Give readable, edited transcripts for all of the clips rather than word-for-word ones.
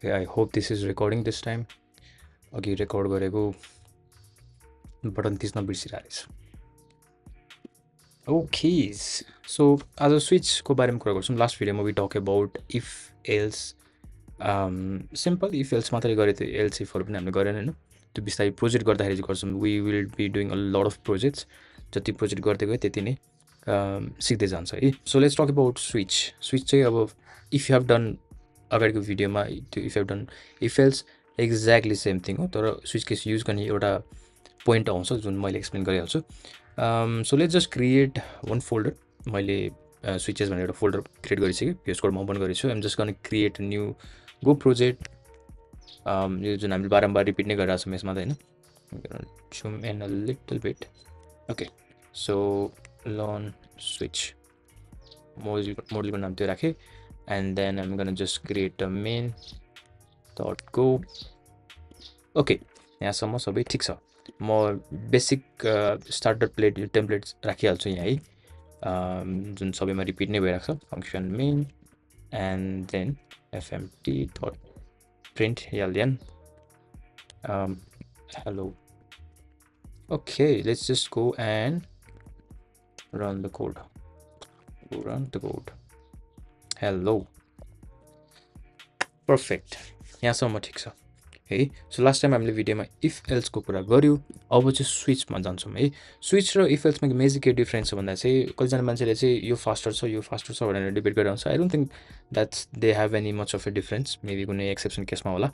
Okay, I hope this is recording this time. Okay, record गरेको button थिच्न बिर्सिरहेछ. Okay, so as a switch को बारेमा कुरा गर्छौं. Last भिडियोमा we talk about if else. Simple if else मात्रै गरे त else if पनि हामीले गरेन हैन. त्यो बिस्तारै प्रोजेक्ट गर्दाखेरि चाहिँ गर्छौं. We will be doing a lot of projects. जति प्रोजेक्ट गर्दै गए त्यति नै सिक्दै जान्छ है. So let's talk about switch. Switch चाहिँ अब if you have done अगाडिको भिडियोमा त्यो if you have done if else exactly same thing हो. तर स्विच केस युज गर्ने एउटा पोइन्ट आउँछ जुन मैले एक्सप्लेन गरिहाल्छु. So let's just create one folder. मैले स्विचेस भनेर एउटा फोल्डर क्रिएट गरिसकेँ. भेस कोडमा ओपन गरेको छु. आइम जस्ट गर्न क्रिएट न्यू गो प्रोजेक्ट. यो जुन हामीले बारम्बार रिपिट नै गरिरहेको छौँ यसमा त होइन. Zoom in a little bit. Okay, so learn switch मोडलको नाम त्यो राखेँ. And then I'm gonna just create a main dot go. Okay, यहाँसम्म सबै ठिक छ. म बेसिक स्टार्टर प्लेट टेम्प्लेट राखिहाल्छु यहाँ है. जुन सबैमा रिपिट नै भइरहेको छ. Function main and then fmt dot print LN hello. Okay, let's just go and run the code. Run the code. Hello. Perfect. यहाँसम्म ठिक छ है. सो लास्ट टाइम हामीले भिडियोमा इफ एल्सको कुरा गऱ्यौँ. अब चाहिँ स्विचमा जान्छौँ है. स्विच र इफ एल्समा मेजर के डिफ्रेन्स छ भन्दा चाहिँ कतिजना मान्छेले चाहिँ यो फास्टर छ भनेर डिबेट गरेर आउँछ. I don't think that's they have any much of A difference. Maybe कुनै एक्सेप्सन केसमा होला.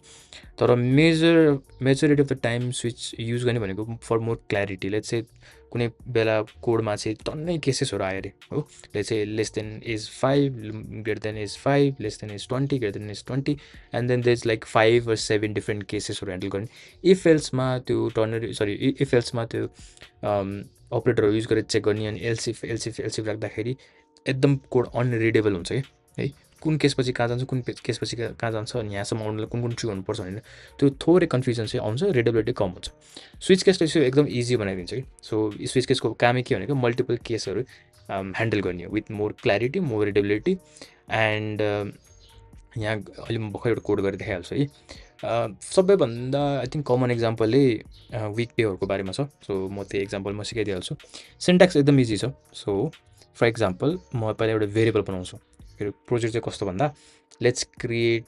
तर majority of the time switch use गर्ने भनेको फर मोर क्ल्यारिटी. लेट्स चाहिँ कुनै बेला कोडमा चाहिँ टन्नै केसेसहरू आयो अरे हो. लेट्स चाहिँ less than is 5, greater than is 5, less than is 20, greater than is 20, and then there is like 5 or 7 different केसेसहरू ह्यान्डल गर्ने. इफ एल्समा त्यो इफ एल्समा त्यो अपरेटरहरू युज गरेर चेक गर्ने. अनि एलसिफ राख्दाखेरि एकदम कोड अनरिडेबल हुन्छ है. कुन केसपछि कहाँ जान्छ, कुन केसपछि कहाँ जान्छ, अनि यहाँसम्म आउनुलाई कुन चाहिँ हुनुपर्छ भनेर त्यो थोरै कन्फ्युजन चाहिँ आउँछ. रिडेबिलिटी कम हुन्छ. स्विच केसले चाहिँ एकदम इजी बनाइदिन्छ कि. सो स्विच केसको कामै के भनेको मल्टिपल केसहरू ह्यान्डल गर्ने with more clarity, more readability. And यहाँ अहिले म भर्खर एउटा कोड गरेर देखाइहाल्छु है. सबैभन्दा आई थिङ्क कमन एक्जाम्पलै विक पेहरूको बारेमा छ. सो म त्यो एक्जाम्पल म सिकाइदिइहाल्छु. सिन्ट्याक्स एकदम इजी छ. सो फर एक्जाम्पल म पहिला एउटा भेरिएबल बनाउँछु. प्रोजेक्ट चाहिँ कस्तो भन्दा लेट्स क्रिएट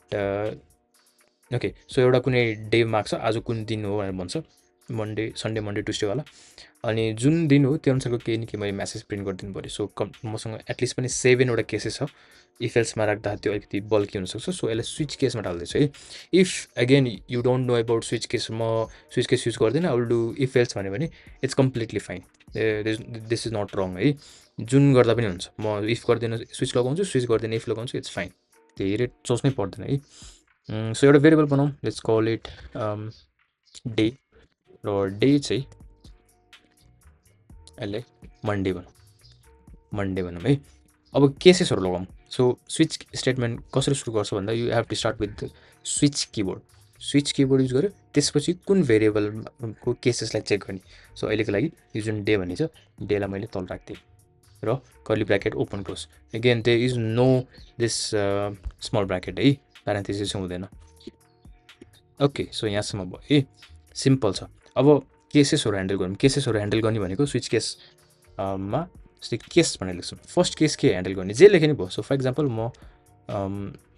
ओके. सो एउटा कुनै डे माग्छ, आज कुन दिन हो भनेर भन्छ. सन्डे मन्डे ट्युसडेवाला. अनि जुन दिन हो त्यो अनुसारको केही न केही मैले म्यासेज प्रिन्ट गरिदिनु पऱ्यो. सो मसँग एटलिस्ट पनि 7वटा केसेस छ. इफ एल्समा राख्दा त्यो अलिकति बल्की हुनसक्छ. सो यसलाई स्विच केसमा हाल्दैछु है. If again you don't know about switch case, म स्विच केस युज गर्दिनँ. I will do if else भन्यो भने it's completely fine. This is not wrong है. जुन गर्दा पनि हुन्छ. म इफ गर्दिनँ स्विच लगाउँछु, स्विच गर्दिनँ इफ लगाउँछु, इट्स फाइन. धेरै सोच्नै पर्दैन है. सो एउटा भेरिएबल बनाऊँ. Let's call it day. र डे चाहिँ यसले मन्डे भनौँ है. अब केसेसहरू लगाऊँ. सो स्विच स्टेटमेन्ट कसरी सुरु गर्छ भन्दा you have to start with switch keyboard. Switch keyboard use गर्यो. त्यसपछि कुन भेरिएबलको केसेसलाई चेक गर्ने. सो अहिलेको लागि यो जुन डे भन्ने छ, डेलाई मैले तल राख्दिएँ र curly bracket open close. Again there is no this small bracket है. प्यारेन्थेसिस हुँदैन. ओके, सो यहाँसम्म भयो है. सिम्पल छ. अब केसेसहरू ह्यान्डल गरौँ. केसेसहरू ह्यान्डल गर्ने भनेको स्विच केसमा जस्तै केस भनेर लेख्छु. फर्स्ट केस के ह्यान्डल गर्ने जे लेखे नि भयो. सो फर इक्जाम्पल म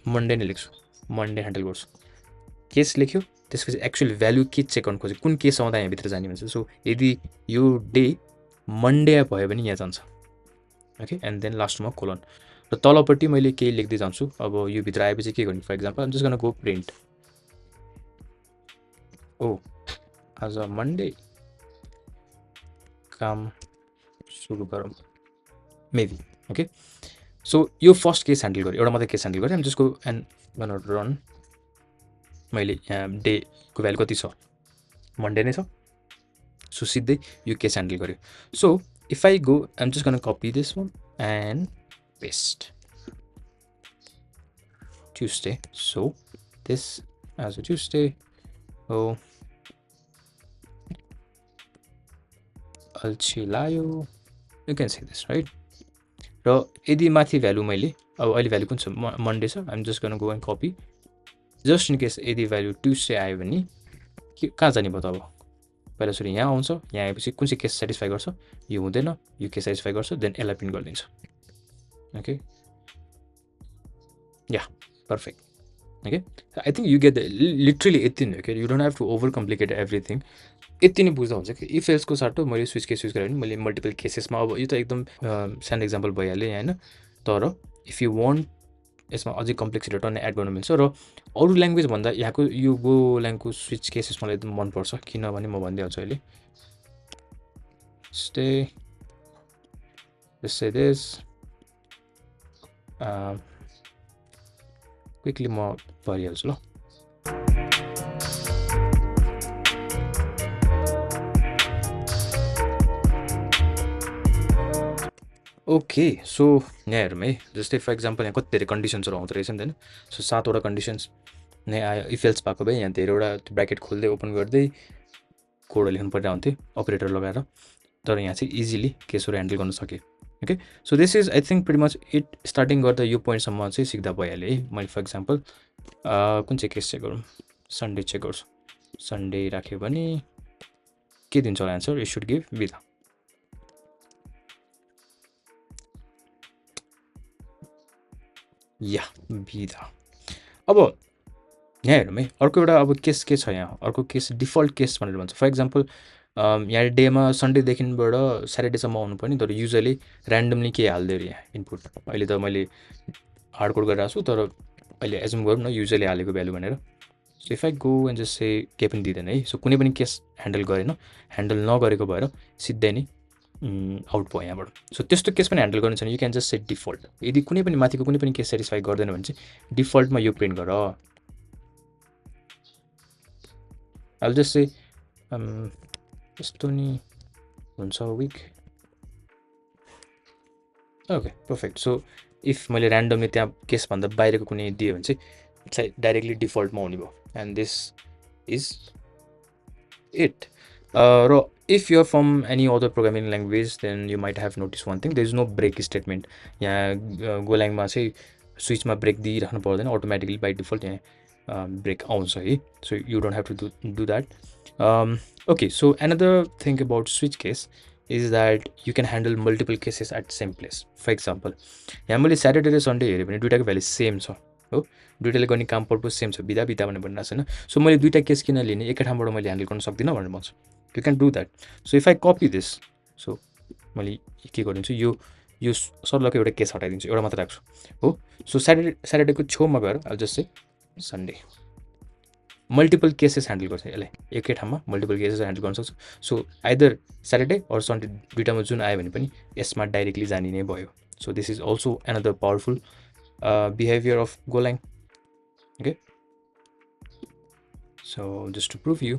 मन्डे नै लेख्छु. मन्डे ह्यान्डल गर्छु. केस लेख्यो. त्यसपछि एक्चुअल भ्याल्यु के चेक गर्नु खोज्यो, कुन केस आउँदा यहाँभित्र जाने भन्छ. सो यदि यो डे मन्डे भयो भने यहाँ जान्छ. ओके, एन्ड देन लास्टमा कोलन. र तलपट्टि मैले केही लेख्दै जान्छु. अब यो भित्र आएपछि के गर्ने. For example I'm just gonna go print oh आज मन्डे काम सुरु गरौँ मेबी. ओके, सो यो फर्स्ट केस ह्यान्डल गरेँ. एउटा मात्रै केस ह्यान्डल गरेँ. जसको एन्ड गर्न रन. मैले यहाँ डेको भ्यालु कति छ, मन्डे नै छ. सो सिधै यो केस ह्यान्डल गरेँ. So if I go I'm just gonna copy this one and paste Tuesday. So this आज ट्युसडे हो. अल्छी लायो. You can see this right. र यदि माथि भ्यालु मैले अब अहिले भ्यालु कुन छ, मन्डे छ. I'm just gonna go and copy just in case यदि भ्यालु ट्युसडे आयो भने के कहाँ जाने भयो त अब पहिला सुरु यहाँ आउँछ, यहाँ आएपछि कुन चाहिँ केस सेटिस्फाई गर्छ, यो हुँदैन, यो केस सेटिस्फाई गर्छ, देन यसलाई प्रिन्ट गरिदिन्छ। Okay, yeah perfect. Okay, I think you get literally यति नै हो कि you don't have to overcomplicate everything. यति नै बुझ्दा हुन्छ कि इफ एल्सको साटो मैले स्विच केस युज गरेँ भने मैले मल्टिपल केसेसमा, अब यो त एकदम सानो इक्जाम्पल भइहाल्यो यहाँ होइन, तर इफ यु वान्ट यसमा अझै कम्प्लेक्सिटी टन्नै एड गर्नु मिल्छ। र अरू ल्याङ्ग्वेज भन्दा यहाँको यो गोल्याङको स्विच केसेस मलाई एकदम मनपर्छ, किनभने म भनिदिइहाल्छु अहिले। स्टे say this क्विकली म भरिहाल्छु ल। ओके, सो यहाँ हेरौँ है, जस्तै फर इक्जाम्पल यहाँ कति धेरै कन्डिसन्सहरू आउँदो रहेछ नि त होइन। सो 7वटा कन्डिसन्स नै आयो। इफ एल्स भएको भए यहाँ धेरैवटा त्यो ब्राकेट खोल्दै ओपन गर्दै कोड लेख्नु परिरहेको हुन्थ्यो अपरेटर लगाएर, तर यहाँ चाहिँ इजिली केसहरू ह्यान्डल गर्न सकेँ। Okay, so this is I think pretty much it. Starting गर्दा यो पोइन्टसम्म चाहिँ सिक्दा भइहाल्यो है। मैले फर इक्जाम्पल कुन चाहिँ केस चेक गरौँ, सन्डे चेक गर्छु। सन्डे राख्यो भने के दिन्छ होला एन्सर, इट सुड गिभ बिदा। या बिदा। अब यहाँ हेरौँ है, अर्को एउटा अब केस के छ यहाँ, अर्को केस डिफल्ट केस भनेर भन्छ। फर इक्जाम्पल यहाँ डेमा सन्डेदेखिबाट स्याटरडेसम्म आउनुपर्ने, तर युजली ऱ्यान्डमली के हाल्दै अरे यहाँ इनपुट। अहिले त मैले हार्ड कोड गरिरहेको छु, तर अहिले एजुम गरौँ न युजली हालेको भ्यालु भनेर। So if I go and just say केही पनि दिँदैन है। सो कुनै पनि केस ह्यान्डल गरेन, ह्यान्डल नगरेको भएर सिधै नै आउट भयो यहाँबाट। सो त्यस्तो केस पनि ह्यान्डल गर्नु छ भने you can just set default. यदि कुनै पनि माथिको कुनै पनि केस सेटिस्फाई गर्दैन भने चाहिँ डिफल्टमा यो प्रिन्ट गर। आई जस्ट से यस्तो नि हुन्छ week. Okay perfect. So if मैले ऱ्यान्डमली त्यहाँ केसभन्दा बाहिरको कुनै दियो भने चाहिँ डाइरेक्टली डिफल्टमा हुने भयो। And this is it. र if you're from any other programming language then you might have notice one thing, there is no break statement. यहाँ गोल्याङमा चाहिँ स्विचमा ब्रेक दिइराख्नु पर्दैन, अटोमेटिकली बाई डिफल्ट यहाँ ब्रेक आउँछ है। So you don't have to do that. Okay, so another thing about switch case is that you can handle multiple cases at same place. For example यहाँ मैले Saturday र Sunday हेऱ्यो भने दुइटाको value same छ हो, दुइटाले गर्ने काम पर्पज सेम छ, बिदा बिदा भनेर भनिरहेको छैन। सो मैले दुइटा केस किन लिने, एकै ठाउँबाट मैले ह्यान्डल गर्न सक्दिनँ भनेर भन्छु। You can do that. So if I copy this, so मैले के गरिदिन्छु, यो सर्लको एउटा केस हटाइदिन्छु, एउटा मात्र राख्छु हो। सो स्याटरडेको छेउमा गएर अब जस्तै सन्डे मल्टिपल केसेस ह्यान्डल गर्छ यसलाई, एकै ठाउँमा मल्टिपल केसेस ह्यान्डल गर्न सक्छु। So either Saturday or Sunday दुइटामा जुन आयो भने पनि यसमा डाइरेक्टली जाने नै भयो। So this is also another powerful behaviour of Golang. Okay, so just to prove you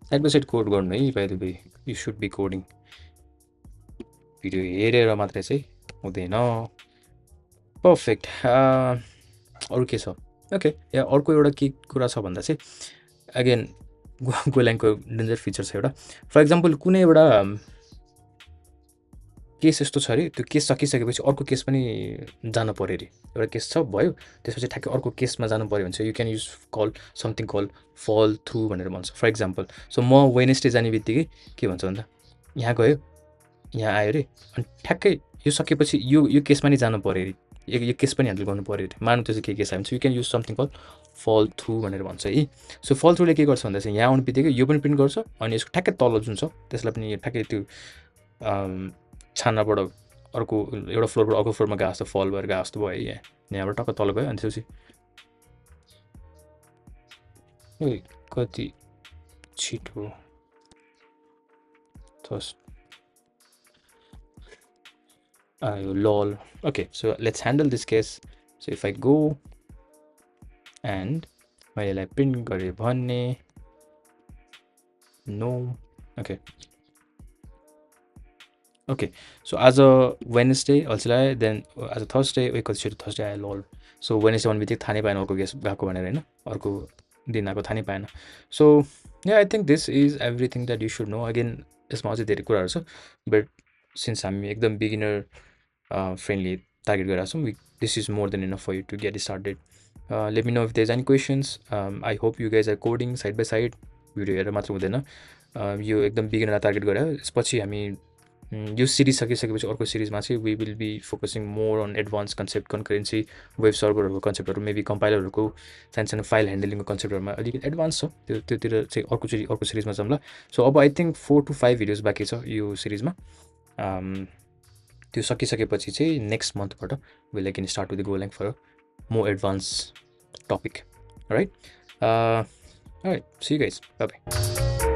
side by side code गर्नु है। By the way you should be coding, video हेरेर मात्रै चाहिँ हुँदैन। पर्फेक्ट। अरू के छ? ओके, यहाँ अर्को एउटा के कुरा छ भन्दा चाहिँ अगेन गोल्याङको डेन्जर फिचर छ एउटा। फर इक्जाम्पल कुनै एउटा केस यस्तो छ अरे, त्यो केस सकिसकेपछि अर्को केस पनि जानु पऱ्यो अरे। एउटा केस छ भयो, त्यसपछि ठ्याक्कै अर्को केसमा जानु पऱ्यो भने चाहिँ you can use call something call fall through भनेर भन्छ। फर इक्जाम्पल सो म वेडनेसडे जाने बित्तिकै के भन्छ भन्दा यहाँ गयो, यहाँ आयो अरे, अनि ठ्याक्कै यो सकेपछि यो केसमा नि जानु पऱ्यो अरे, यो केस पनि ह्यान्डल गर्नु पऱ्यो अरे। मानु त्यो चाहिँ के केस आयो भने चाहिँ you can use something call fall through भनेर भन्छ है। सो फल थ्रुले के गर्छ भन्दा चाहिँ यहाँ आउने बित्तिकै यो पनि प्रिन्ट गर्छ, अनि यसको ठ्याक्कै तल जुन छ त्यसलाई पनि ठ्याक्कै त्यो छानाबाट अर्को एउटा फ्लोरबाट अर्को फ्लोरमा गएको जस्तो फल भएर गएको जस्तो भयो है। यहाँबाट टक्क तल गयो, अनि त्यसपछि कति छिटो आयो लल। Okay, so let's handle this case. So if I go and मैले यसलाई प्रिन्ट गरेँ भने नो। ओके ओके, सो आज वेडनेसडे अल्छिलायो, देन आज थर्सडे, कति छिटो थर्सडे आयो लल। सो वेडनेसडे भन्ने बित्तिकै थाहा नै पाएन अर्को केस गएको भनेर होइन, अर्को दिन आएको थाहा नै पाएन। So yeah I think this is everything that you should know. Again यसमा अझै धेरै कुराहरू छ, बट सिन्स हामी एकदम बिगिनर फ्रेन्डली टार्गेट गरिरहेको छौँ, this is more than enough for you to get started. Let me know if there is any questions. I hope you guys are coding side by side. Video हेरेर मात्र हुँदैन. यो एकदम बिगिनरलाई target गरेर यसपछि हामी यो सिरिज सकिसकेपछि अर्को सिरिजमा चाहिँ we will be focusing more on advance concept, concurrency, web सर्भरहरूको कन्सेप्टहरू, मेबी कम्पाइलरहरूको सानो सानो फाइल ह्यान्डलिङको कन्सेप्टहरूमा अलिकति एडभान्स छ. त्योतिर चाहिँ अर्को सिरिजमा जाउँला. सो अब आई थिङ्क 4 to 5 भिडियोज बाँकी छ यो सिरिजमा. त्यो सकिसकेपछि चाहिँ नेक्स्ट मन्थबाट will I can start with Golang for more advance topic. Right. All right, see you guys. Bye bye.